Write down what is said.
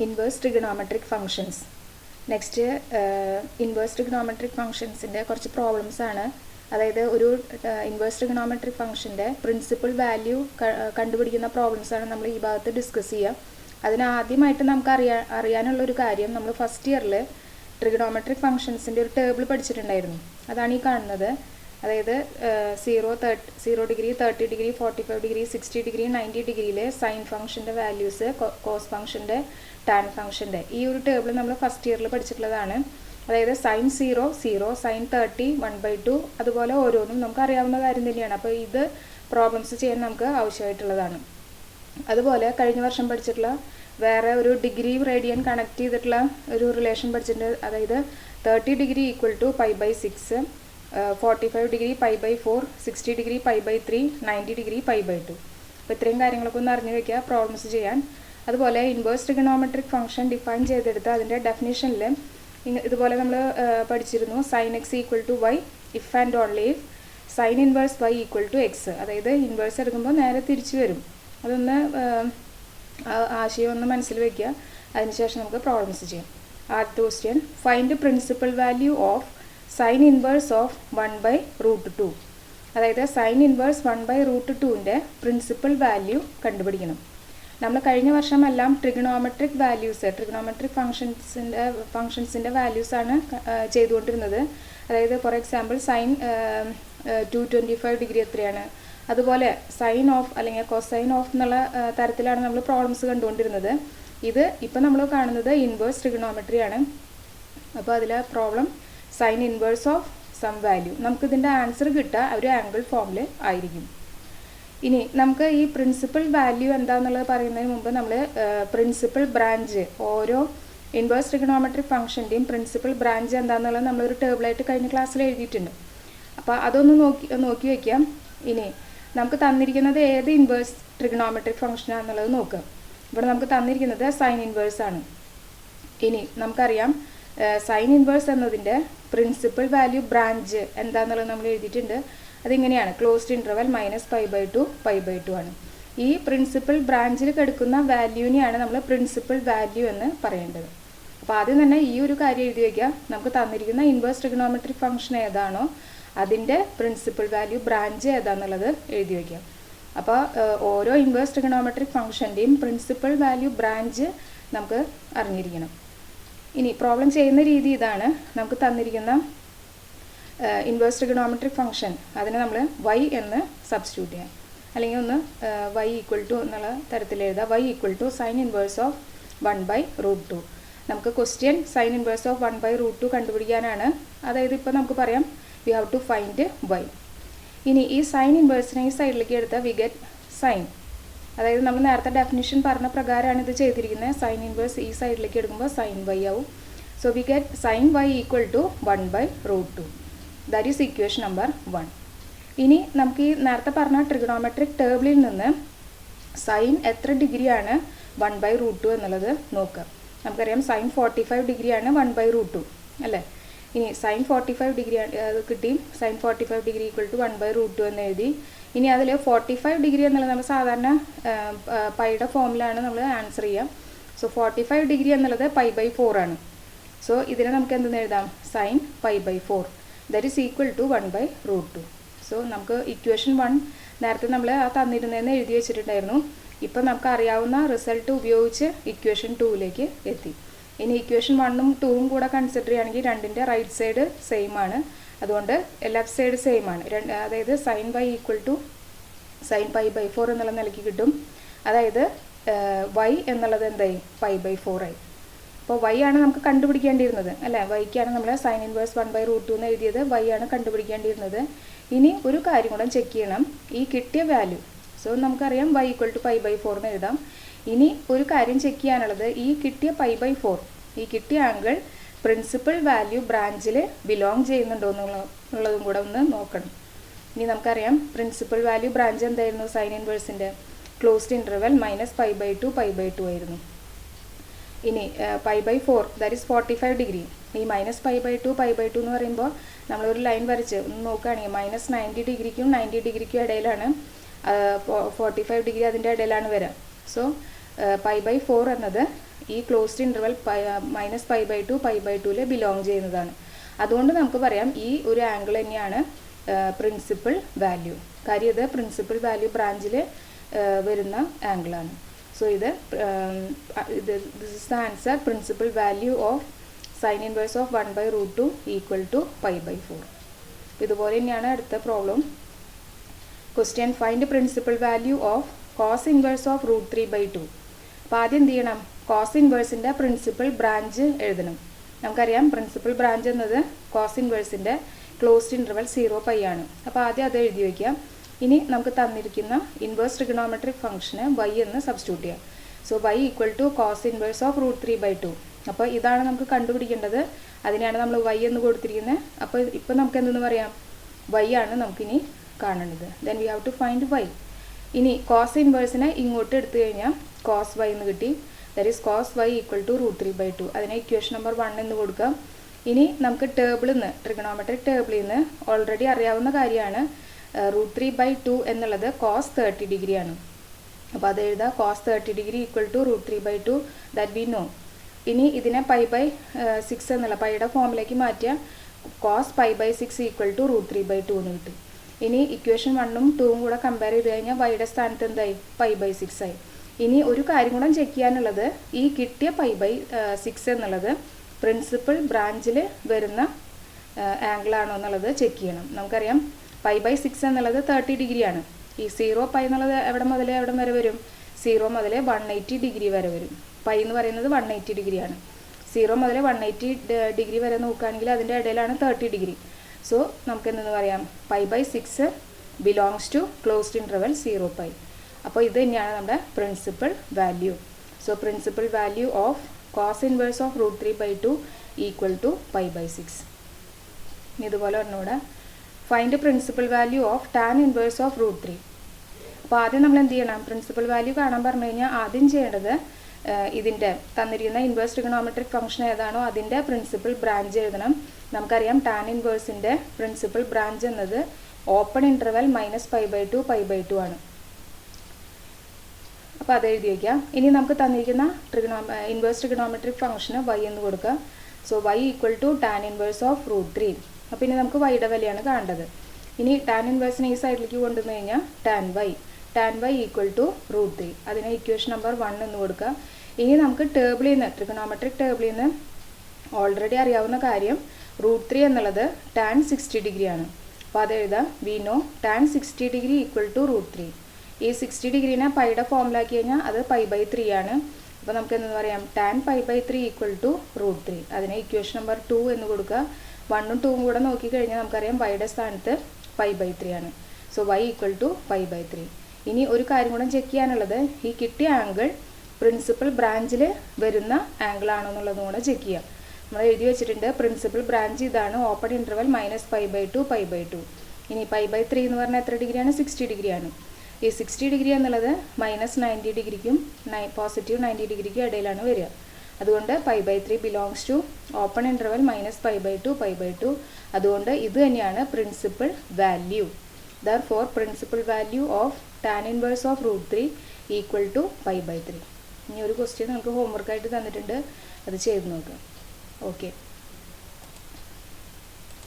Inverse trigonometric functions. Next inverse trigonometric ഫങ്ഷൻസിൻ്റെ കുറച്ച് problems ആണ്. അതായത് ഒരു ഇൻവേഴ്സ് ട്രിഗണോമെട്രിക് ഫംഗ്ഷൻ്റെ പ്രിൻസിപ്പൽ വാല്യൂ കണ്ടുപിടിക്കുന്ന പ്രോബ്ലംസ് ആണ് നമ്മൾ ഈ ഭാഗത്ത് ഡിസ്കസ് ചെയ്യുക. അതിനാദ്യമായിട്ട് നമുക്ക് അറിയാനുള്ളൊരു കാര്യം, നമ്മൾ ഫസ്റ്റ് ഇയറിൽ ട്രിഗണോമെട്രിക് ഫംഗ്ഷൻസിൻ്റെ ഒരു ടേബിൾ പഠിച്ചിട്ടുണ്ടായിരുന്നു. അതാണ് ഈ കാണുന്നത്. അതായത് 0 ഡിഗ്രി, 30 ഡിഗ്രി, 45 ഡിഗ്രി, 60 ഡിഗ്രി, 90 ഡിഗ്രിയിലെ സൈൻ ഫംഗ്ഷൻ്റെ വാല്യൂസ്, കോസ് ഫംഗ്ഷൻ്റെ, ടാൻ ഫംഗ്ഷൻ്റെ ഈ ഒരു ടേബിൾ നമ്മൾ ഫസ്റ്റ് ഇയറിൽ പഠിച്ചിട്ടുള്ളതാണ്. അതായത് സൈൻ 0 0, സൈൻ 30 1/2, അതുപോലെ ഓരോന്നും നമുക്ക് അറിയാവുന്ന കാര്യം തന്നെയാണ്. അപ്പോൾ ഇത് പ്രോബ്ലംസ് ചെയ്യാൻ നമുക്ക് ആവശ്യമായിട്ടുള്ളതാണ്. അതുപോലെ കഴിഞ്ഞ വർഷം പഠിച്ചിട്ടുള്ള വേറെ ഒരു ഡിഗ്രി റേഡിയൻ കണക്ട് ചെയ്തിട്ടുള്ള ഒരു റിലേഷൻ പഠിച്ചിട്ടുണ്ട്. അതായത് 30 degree equal to π/6, 45 degree π/4, 60 degree π/3, 90 degree π/2. അപ്പോൾ ഇത്രയും കാര്യങ്ങളൊക്കെ ഒന്ന് അറിഞ്ഞു വയ്ക്കുക പ്രോബ്ലംസ് ചെയ്യാൻ. അതുപോലെ ഇൻവേഴ്സ് ട്രിഗണോമെട്രിക് ഫംഗ്ഷൻ ഡിഫൈൻ ചെയ്തെടുത്ത് അതിൻ്റെ ഡെഫിനിഷനിൽ ഇതുപോലെ നമ്മൾ പഠിച്ചിരുന്നു. Sine x equal to y if and only if sine inverse y equal to x. അതായത് ഇൻവേഴ്സ് എടുക്കുമ്പോൾ നേരെ തിരിച്ചു വരും. അതൊന്ന് ആശയം ഒന്ന് മനസ്സിൽ വയ്ക്കുക. അതിനുശേഷം നമുക്ക് പ്രോബ്ലംസ് ചെയ്യാം. ആദ്യത്തെ question, find principal value of sine inverse of 1/√2. അതായത് സൈൻ ഇൻവേഴ്സ് 1/√2ൻ്റെ പ്രിൻസിപ്പൽ വാല്യൂ കണ്ടുപിടിക്കണം. നമ്മൾ കഴിഞ്ഞ വർഷമെല്ലാം ട്രിഗണോമെട്രിക് വാല്യൂസ്, ട്രിഗണോമെട്രിക് ഫംഗ്ഷൻസിൻ്റെ വാല്യൂസാണ് ചെയ്തുകൊണ്ടിരുന്നത്. അതായത് ഫോർ എക്സാമ്പിൾ സൈൻ 225 ഡിഗ്രി എത്രയാണ്, അതുപോലെ സൈൻ ഓഫ് അല്ലെങ്കിൽ കൊസൈൻ ഓഫ് എന്നുള്ള തരത്തിലാണ് നമ്മൾ പ്രോബ്ലംസ് കണ്ടുകൊണ്ടിരുന്നത്. ഇപ്പം നമ്മൾ കാണുന്നത് ഇൻവേഴ്സ് ട്രിഗണോമെട്രി ആണ്. അപ്പോൾ അതിലെ problem sine inverse of some value. നമുക്കിതിൻ്റെ ആൻസർ കിട്ടുക ഒരു ആംഗിൾ ഫോമിൽ ആയിരിക്കും. ഇനി നമുക്ക് ഈ പ്രിൻസിപ്പൽ വാല്യൂ എന്താണെന്നുള്ളത് പറയുന്നതിന് മുമ്പ് നമ്മൾ പ്രിൻസിപ്പൽ ബ്രാഞ്ച്, ഓരോ ഇൻവേഴ്സ് ട്രിഗണോമെട്രിക് ഫംഗ്ഷൻ്റെയും പ്രിൻസിപ്പൽ ബ്രാഞ്ച് എന്താണെന്നുള്ളത് നമ്മളൊരു ടേബിളായിട്ട് കഴിഞ്ഞ ക്ലാസ്സിൽ എഴുതിയിട്ടുണ്ട്. അപ്പോൾ അതൊന്ന് നോക്കി വയ്ക്കാം. ഇനി നമുക്ക് തന്നിരിക്കുന്നത് ഏത് ഇൻവേഴ്സ് ട്രിഗണോമെട്രിക് ഫംഗ്ഷനാണെന്നുള്ളത് നോക്കുക. ഇവിടെ നമുക്ക് തന്നിരിക്കുന്നത് സൈൻ ഇൻവേഴ്സ് ആണ്. ഇനി നമുക്കറിയാം സൈൻ ഇൻവേഴ്സ് എന്നതിൻ്റെ പ്രിൻസിപ്പൽ വാല്യൂ ബ്രാഞ്ച് എന്താണെന്നുള്ളത് നമ്മൾ എഴുതിയിട്ടുണ്ട്. അതിങ്ങനെയാണ്, ക്ലോസ്ഡ് ഇൻ്റർവൽ -π/2 π/2 ആണ്. ഈ പ്രിൻസിപ്പൽ ബ്രാഞ്ചിൽ കിടക്കുന്ന വാല്യൂവിനെയാണ് നമ്മൾ പ്രിൻസിപ്പൽ വാല്യൂ എന്ന് പറയേണ്ടത്. അപ്പോൾ ആദ്യം തന്നെ ഈ ഒരു കാര്യം എഴുതി വയ്ക്കുക. നമുക്ക് തന്നിരിക്കുന്ന ഇൻവേഴ്സ് ട്രിഗണോമെട്രിക് ഫംഗ്ഷൻ ഏതാണോ അതിൻ്റെ പ്രിൻസിപ്പൽ വാല്യൂ ബ്രാഞ്ച് ഏതാണെന്നുള്ളത് എഴുതി വയ്ക്കുക. അപ്പോൾ ഓരോ ഇൻവേഴ്സ് ട്രിഗണോമെട്രിക് ഫംഗ്ഷൻ്റെയും പ്രിൻസിപ്പൽ വാല്യൂ ബ്രാഞ്ച് നമുക്ക് അറിഞ്ഞിരിക്കണം. ഇനി പ്രോബ്ലം ചെയ്യുന്ന രീതി ഇതാണ്. നമുക്ക് തന്നിരിക്കുന്ന ഇൻവേഴ്സ് ട്രിഗണോമെട്രിക് ഫംഗ്ഷൻ അതിനെ നമ്മൾ y എന്ന് സബ്സ്റ്റിറ്റ്യൂട്ട് ചെയ്യാം. അല്ലെങ്കിൽ ഒന്ന് y ഈക്വൽ ടു എന്നുള്ള തരത്തിൽ എഴുതാം. y equal to sine inverse of 1/√2. നമുക്ക് ക്വസ്റ്റ്യൻ സൈൻ ഇൻവേഴ്സ് ഓഫ് 1/√2 കണ്ടുപിടിക്കാനാണ്. അതായത് ഇപ്പോൾ നമുക്ക് പറയാം we have to find y. ഇനി ഈ സൈൻ ഇൻവേഴ്സിനെ ഈ സൈഡിലേക്ക് എടുത്താൽ വി ഗെറ്റ് സൈൻ. അതായത് നമ്മൾ നേരത്തെ ഡെഫിനിഷൻ പറഞ്ഞ പ്രകാരമാണ് ഇത് ചെയ്തിരിക്കുന്നത്. സൈൻ ഇൻവേഴ്സ് ഈ സൈഡിലേക്ക് എടുക്കുമ്പോൾ സൈൻ y ആവും. So we get sine y equal to 1/√2. That is equation number 1. ഇനി നമുക്ക് ഈ നേരത്തെ പറഞ്ഞ ട്രിഗണോമെട്രിക് ടേബിളിൽ നിന്ന് സൈൻ എത്ര ഡിഗ്രിയാണ് 1/√2 എന്നുള്ളത് നോക്കുക. നമുക്കറിയാം സൈൻ 45 ഡിഗ്രിയാണ് 1/√2 അല്ലേ. ഇനി സൈൻ 45 ഡിഗ്രി അത് കിട്ടി. സൈൻ 45 ഡിഗ്രി ഈക്വൽ ടു 1/√2 എന്ന് എഴുതി. ഇനി അതിൽ 45 ഡിഗ്രി എന്നുള്ളത് നമ്മൾ സാധാരണ പൈയുടെ ഫോമിലാണ് നമ്മൾ ആൻസർ ചെയ്യുക. സോ 45 ഡിഗ്രി എന്നുള്ളത് π/4 ആണ്. സോ ഇതിനെ നമുക്ക് എന്തെന്ന് എഴുതാം, sine π/4 that is equal to 1/√2. So നമുക്ക് ഇക്വേഷൻ 1 നേരത്തെ നമ്മൾ തന്നിരുന്നതെന്ന് എഴുതി വെച്ചിട്ടുണ്ടായിരുന്നു. ഇപ്പം നമുക്ക് അറിയാവുന്ന റിസൾട്ട് ഉപയോഗിച്ച് ഇക്വേഷൻ 2ലേക്ക് എത്തി. ഇനി ഇക്വേഷൻ 1ഉം 2ഉം കൂടെ കൺസിഡർ ചെയ്യുകയാണെങ്കിൽ രണ്ടിൻ്റെ റൈറ്റ് സൈഡ് സെയിം ആണ്. അതുകൊണ്ട് ലെഫ്റ്റ് സൈഡ് സെയിം ആണ്. അതായത് sine y equal to sine π/4 എന്നുള്ള നിലയ്ക്ക് കിട്ടും. അതായത് y എന്നുള്ളത് എന്തായി, π/4 ആയി. അപ്പോൾ y ആണ് നമുക്ക് കണ്ടുപിടിക്കേണ്ടിയിരുന്നത് അല്ലേ. വൈക്കാണ് നമ്മൾ സൈൻ ഇൻവേഴ്സ് 1/√2 എന്ന് എഴുതിയത്. y ആണ് കണ്ടുപിടിക്കേണ്ടിയിരുന്നത്. ഇനി ഒരു കാര്യം കൂടെ ചെക്ക് ചെയ്യണം, ഈ കിട്ടിയ വാല്യൂ. സോ നമുക്കറിയാം y ഈക്വൽ ടു π/4 എന്ന് എഴുതാം. ഇനി ഒരു കാര്യം ചെക്ക് ചെയ്യാനുള്ളത്, ഈ കിട്ടിയ π/4 ഈ കിട്ടിയ ആംഗിൾ പ്രിൻസിപ്പൽ വാല്യൂ ബ്രാഞ്ചിൽ ബിലോങ് ചെയ്യുന്നുണ്ടോ എന്നുള്ളതും കൂടെ ഒന്ന് നോക്കണം. ഇനി നമുക്കറിയാം പ്രിൻസിപ്പൽ വാല്യൂ ബ്രാഞ്ച് എന്തായിരുന്നു സൈൻ ഇൻവേഴ്സിൻ്റെ, ക്ലോസ്ഡ് ഇൻ്റർവൽ -π/2 π/2 ആയിരുന്നു. ഇനി π/4 ദാറ്റ് ഈസ് 45 ഡിഗ്രി. ഈ -π/2 π/2 എന്ന് പറയുമ്പോൾ നമ്മളൊരു ലൈൻ വരച്ച് ഒന്ന് നോക്കുകയാണെങ്കിൽ -90 ഡിഗ്രിക്കും 90 ഡിഗ്രിക്കും ഇടയിലാണ്, 45 ഡിഗ്രി അതിൻ്റെ ഇടയിലാണ് വരിക. സോ π/4 എന്നത് ഈ ക്ലോസ്ഡ് ഇൻ്റർവൽ -π/2 π/2 ബിലോങ് ചെയ്യുന്നതാണ്. അതുകൊണ്ട് നമുക്ക് പറയാം ഈ ഒരു ആംഗിൾ തന്നെയാണ് പ്രിൻസിപ്പൽ വാല്യൂ. കാര്യം ഇത് പ്രിൻസിപ്പൽ വാല്യൂ ബ്രാഞ്ചിൽ വരുന്ന ആംഗിളാണ്. So this is the answer. Principal value of sine inverse of 1/√2 equal to π/4. ഇതുപോലെ തന്നെയാണ് അടുത്ത problem. Question find principal value of cos inverse of √3/2. അപ്പോൾ ആദ്യം എന്ത് ചെയ്യണം? കോസ് ഇൻവേഴ്സിൻ്റെ പ്രിൻസിപ്പൽ ബ്രാഞ്ച് എഴുതണം. നമുക്കറിയാം പ്രിൻസിപ്പൽ ബ്രാഞ്ച് എന്നത് കോസ് ഇൻവേഴ്സിൻ്റെ ക്ലോസ്ഡ് ഇൻ്റർവൽ 0π ആണ്. അപ്പോൾ ആദ്യം അത് എഴുതി വയ്ക്കാം. ഇനി നമുക്ക് തന്നിരിക്കുന്ന ഇൻവേഴ്സ് ട്രിഗണോമെട്രിക് ഫംഗ്ഷന് y എന്ന് സബ്സ്റ്റിറ്റ്യൂട്ട് ചെയ്യാം. So y equal to cos inverse of √3/2. അപ്പോൾ ഇതാണ് നമുക്ക് കണ്ടുപിടിക്കേണ്ടത്. അതിനെയാണ് നമ്മൾ y എന്ന് കൊടുത്തിരിക്കുന്നത്. അപ്പോൾ ഇപ്പോൾ നമുക്ക് എന്തെന്ന് പറയാം? y ആണ് നമുക്കിനി കാണേണ്ടത്. Then we have to find y. ഇനി കോസ് ഇൻവേഴ്സിനെ ഇങ്ങോട്ട് എടുത്തു കഴിഞ്ഞാൽ കോസ് y എന്ന് കിട്ടി. That is cos y equal to √3/2. അതിനെ ഇക്വേഷൻ നമ്പർ 1 എന്ന് കൊടുക്കാം. ഇനി നമുക്ക് ടേബിളിൽ നിന്ന് ട്രിഗണോമെട്രിക് ടേബിളിൽ നിന്ന് ഓൾറെഡി അറിയാവുന്ന കാര്യമാണ് √3/2 എന്നുള്ളത് കോസ് 30 ഡിഗ്രി ആണ്. അപ്പോൾ അത് എഴുതാം. Cos 30 degree equal to √3/2 that we know. ഇനി ഇതിനെ π/6 എന്നുള്ള പൈയുടെ ഫോമിലേക്ക് മാറ്റിയാൽ കോസ് π/6 ഈക്വൽ ടു √3/2 എന്ന് കിട്ടും. ഇനി ഇക്വേഷൻ 1ഉം 2ഉം കൂടെ കമ്പയർ ചെയ്ത് കഴിഞ്ഞാൽ വൈയുടെ സ്ഥാനത്ത് എന്തായി? π/6 ആയി. ഇനി ഒരു കാര്യം കൂടെ ചെക്ക് ചെയ്യാനുള്ളത്, ഈ കിട്ടിയ π/6 എന്നുള്ളത് പ്രിൻസിപ്പൽ ബ്രാഞ്ചിൽ വരുന്ന ആംഗിളാണോ എന്നുള്ളത് ചെക്ക് ചെയ്യണം. നമുക്കറിയാം π/6 എന്നുള്ളത് 30 ഡിഗ്രിയാണ്. ഈ 0π എന്നുള്ളത് എവിടെ മുതൽ എവിടെ വരെ വരും? 0 മുതൽ 180 ഡിഗ്രി വരെ വരും. π എന്ന് പറയുന്നത് 180 ഡിഗ്രിയാണ്. 0 മുതൽ 180 ഡിഗ്രി വരെ നോക്കുകയാണെങ്കിൽ അതിൻ്റെ ഇടയിലാണ് 30 ഡിഗ്രി. സോ നമുക്ക് എന്തെന്ന് പറയാം? π/6 ബിലോങ്സ് ടു ക്ലോസ്ഡ് ഇൻ്റർവൽ 0π. അപ്പോൾ ഇത് തന്നെയാണ് നമ്മുടെ principal value. So principal value of cos inverse of √3/2 equal to π/6. ഇതുപോലെ ഒന്നുകൂടെ find principal value of tan inverse of √3. അപ്പോൾ ആദ്യം നമ്മൾ എന്ത് ചെയ്യണം? പ്രിൻസിപ്പൽ വാല്യൂ കാണാൻ പറഞ്ഞു കഴിഞ്ഞാൽ ആദ്യം ചെയ്യേണ്ടത് ഇതിൻ്റെ തന്നിരിക്കുന്ന ഇൻവേഴ്സ് ട്രിഗണോമെട്രിക് ഫംഗ്ഷൻ ഏതാണോ അതിൻ്റെ പ്രിൻസിപ്പൽ ബ്രാഞ്ച് എഴുതണം. നമുക്കറിയാം ടാൻ ഇൻവേഴ്സിൻ്റെ പ്രിൻസിപ്പൽ ബ്രാഞ്ച് എന്നത് ഓപ്പൺ ഇൻ്റർവൽ -π/2 π/2 ആണ്. അപ്പോൾ അത് എഴുതി വയ്ക്കാം. ഇനി നമുക്ക് തന്നിരിക്കുന്ന ഇൻവേഴ്സ് ട്രിഗണോമെട്രിക് ഫംഗ്ഷന് y എന്ന് കൊടുക്കുക. So y equal to tan inverse of √3. അപ്പോൾ ഇനി നമുക്ക് വൈയുടെ വിലയാണ് കാണേണ്ടത്. ഇനി ടാൻ ഇൻവേഴ്സിനെ ഈ സൈഡിലേക്ക് കൊണ്ടുവന്നു കഴിഞ്ഞാൽ ടാൻ y ഈക്വൽ ടു √3. അതിനെ ഇക്വേഷൻ നമ്പർ 1 എന്ന് കൊടുക്കുക. ഇനി നമുക്ക് ടേബിളിൽ നിന്ന് ട്രിഗണോമെട്രിക് ടേബിളിൽ നിന്ന് ഓൾറെഡി അറിയാവുന്ന കാര്യം √3 എന്നുള്ളത് ടാൻ 60 ഡിഗ്രിയാണ്. അപ്പോൾ അത് എഴുതാം. We know tan 60 degree equal to √3. ഈ 60 ഡിഗ്രീനെ പൈയുടെ ഫോമിലാക്കി കഴിഞ്ഞാൽ അത് π/3 ആണ്. അപ്പോൾ നമുക്ക് എന്തെന്ന് പറയാം? Tan π/3 equal to √3. അതിനെ ഇക്വേഷൻ നമ്പർ 2 എന്ന് കൊടുക്കുക. 1ഉം 2ഉം കൂടെ നോക്കിക്കഴിഞ്ഞാൽ നമുക്കറിയാം വൈയുടെ സ്ഥാനത്ത് π/3 ആണ്. So y equal to π/3. ഇനി ഒരു കാര്യം കൂടെ ചെക്ക് ചെയ്യാനുള്ളത്, ഈ കിട്ടിയ ആംഗിൾ പ്രിൻസിപ്പൽ ബ്രാഞ്ചിൽ വരുന്ന ആംഗിൾ ആണോ എന്നുള്ളതും കൂടെ ചെക്ക് ചെയ്യാം. നമ്മൾ എഴുതി വെച്ചിട്ടുണ്ട് പ്രിൻസിപ്പൽ ബ്രാഞ്ച് ഇതാണ്, ഓപ്പൺ ഇൻ്റർവൽ -π/2 π/2. ഇനി π/3 എന്ന് പറഞ്ഞാൽ എത്ര ഡിഗ്രിയാണ്? 60 ഡിഗ്രിയാണ്. ഈ 60 ഡിഗ്രി എന്നുള്ളത് -90 ഡിഗ്രിക്കും +90 ഡിഗ്രിക്കും ഇടയിലാണ് വരിക. അതുകൊണ്ട് π/3 ബിലോങ്സ് ടു ഓപ്പൺ ഇൻ്റർവൽ -π/2 π/2. അതുകൊണ്ട് ഇത് തന്നെയാണ് principal value. Therefore, principal value of tan inverse of √3 equal to π/3. ഇനി ഒരു ക്വസ്റ്റ്യൻ നമുക്ക് ഹോംവർക്കായിട്ട് തന്നിട്ടുണ്ട്, അത് ചെയ്ത് നോക്കാം. ഓക്കെ.